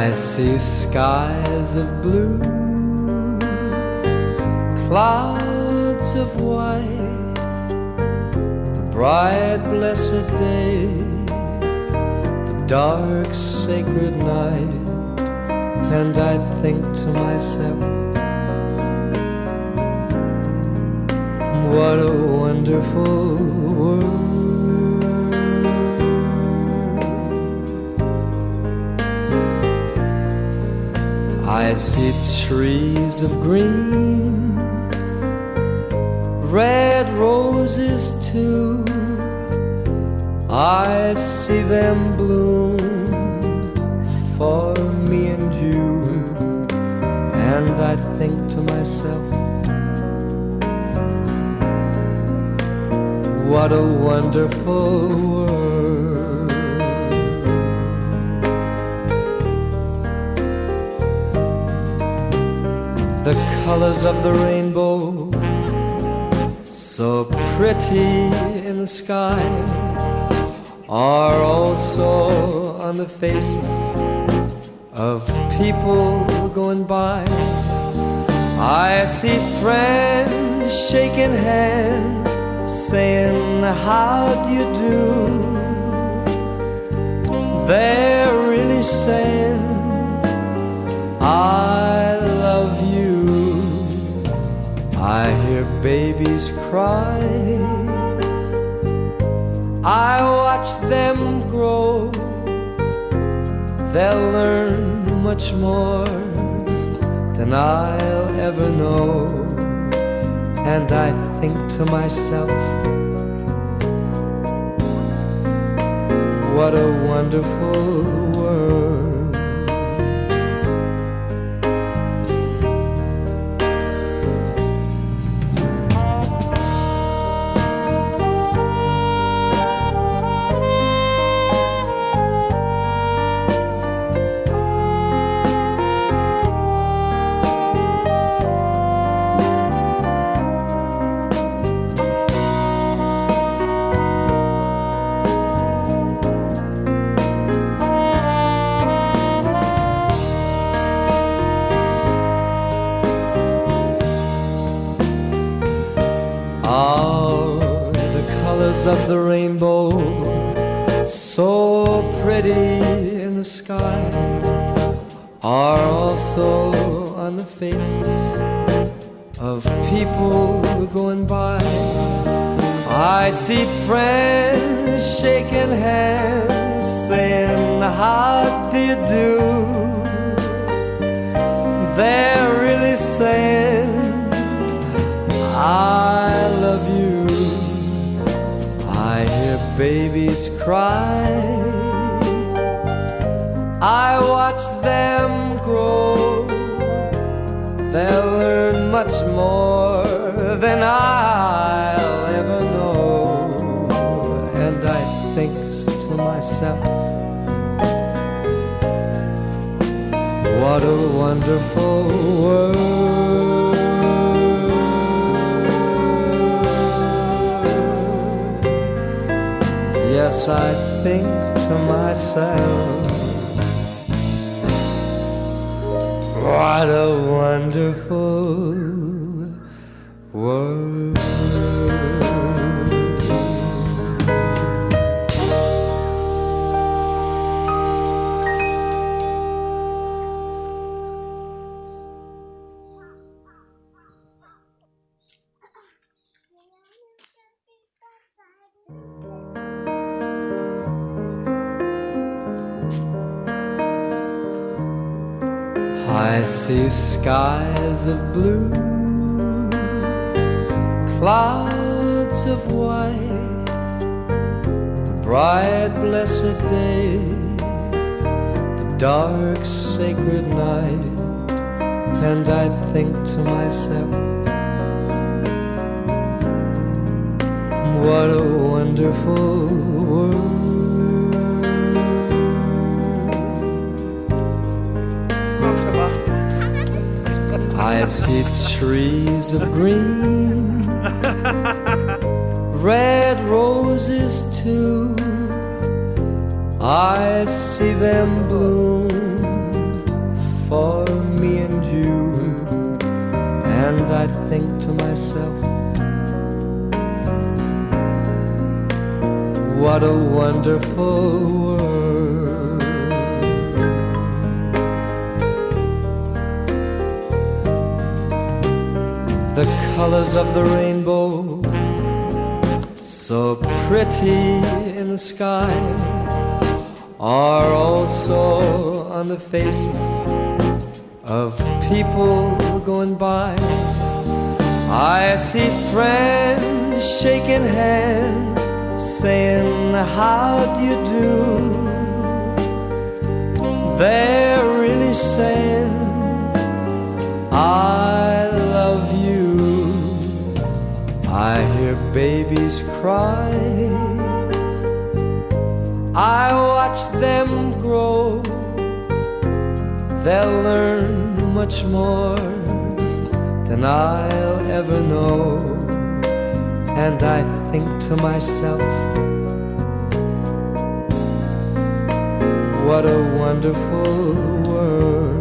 I see skies of blue, clouds of white, the bright blessed day, the dark sacred night, and I think to myself, what a wonderful world. I see trees of green, red roses too. I see them bloom for me and you, and I think to myself, what a wonderful world. The colors of the rainbow, so pretty in the sky, are also on the faces of people going by. I see friends shaking hands, saying, how do you do? They're really saying, I love you. I hear babies cry, I watch them grow. They'll learn much more than I'll ever know. And I think to myself, what a wonderful world. Of the rainbow, so pretty in the sky, are also on the faces of people going by. I see friends shaking hands, saying, how do you do? They're really saying, I love you. I hear babies cry, I watch them grow. They'll learn much more than I'll ever know. And I think to myself, what a wonderful world. Yes, I think to myself, what a wonderful world. I see skies of blue, clouds of white, the bright blessed day, the dark sacred night, and I think to myself, what a wonderful world. I see trees of green, red roses too. I see them bloom for me and you. And I think to myself, what a wonderful world. The colors of the rainbow, so pretty in the sky, are also on the faces of people going by. I see friends shaking hands, saying, how do you do? They're really saying, I love you. I hear babies cry, I watch them grow. They'll learn much more than I'll ever know. And I think to myself, what a wonderful world.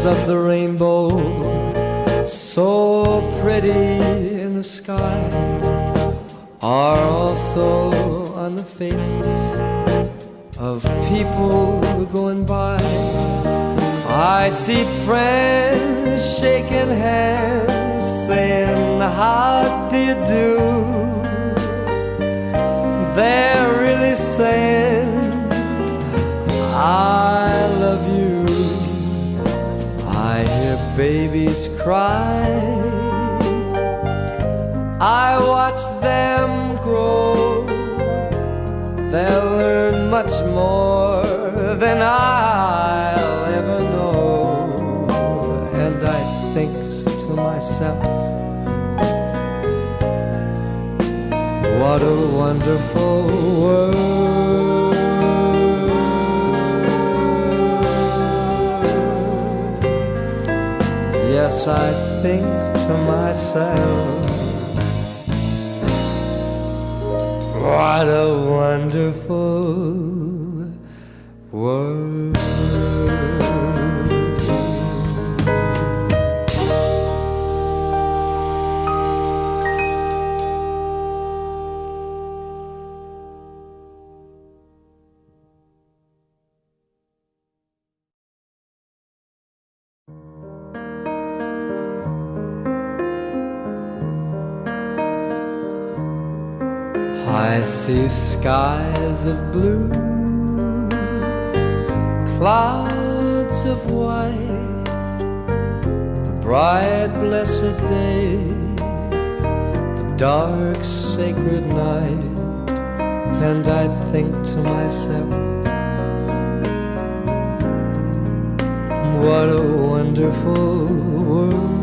Of the rainbow, so pretty in the sky, are also on the faces of people going by. I see friends shaking hands, saying, how do you do? They're really saying, I love you. I hear babies cry, I watch them grow. They'll learn much more than I'll ever know. And I think to myself, what a wonderful world. Yes, I think to myself, what a wonderful world. I see skies of blue, clouds of white, the bright blessed day, the dark sacred night. And I think to myself, what a wonderful world.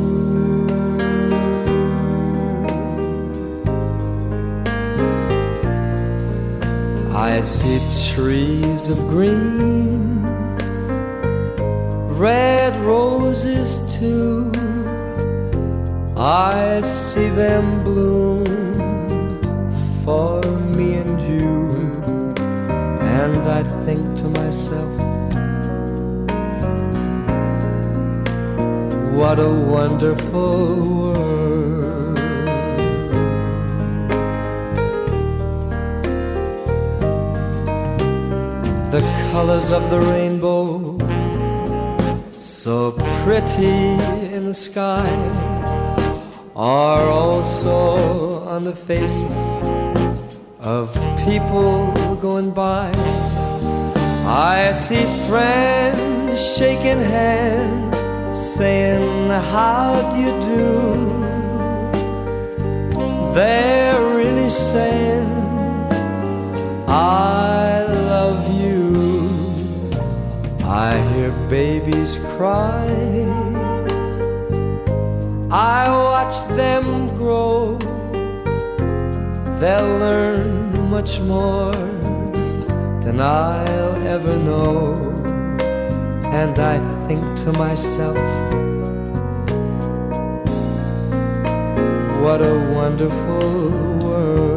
I see trees of green, red roses too. I see them bloom for me and you. And I think to myself, what a wonderful world. The colors of the rainbow, so pretty in the sky, are also on the faces of people going by. I see friends shaking hands, saying, how do you do? they're really saying I love you. I hear babies cry, I watch them grow. They'll learn much more than I'll ever know. And I think to myself, what a wonderful world.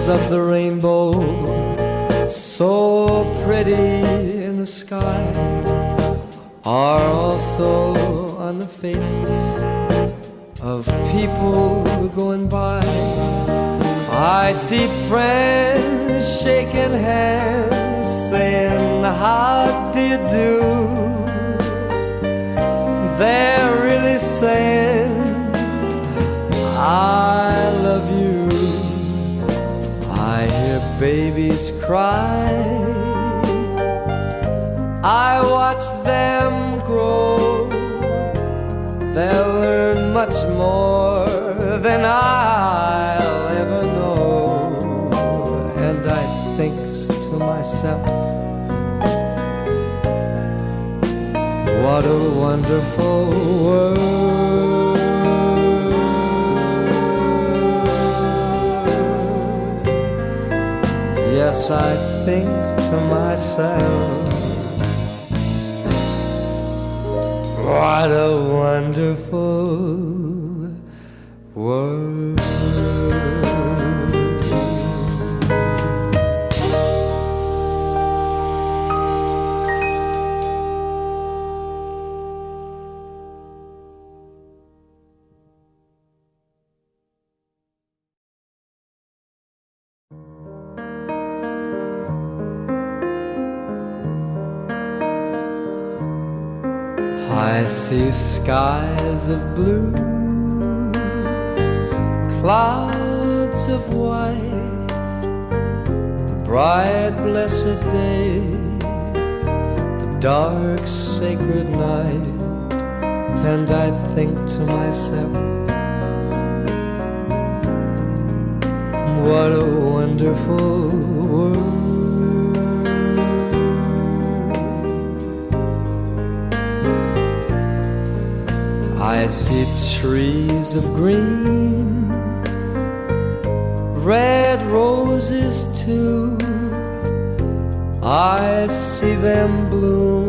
Of the rainbow, so pretty in the sky, are also on the faces of people going by. I see friends shaking hands, saying, how do you do? They're really saying, I love you. I hear babies cry, I watch them grow. They'll learn much more than I'll ever know. And I think to myself, what a wonderful world. Yes, I think to myself, what a wonderful world. I see skies of blue, clouds of white, the bright blessed day, the dark sacred night. And I think to myself, what a wonderful world. I see trees of green, red roses too. I see them bloom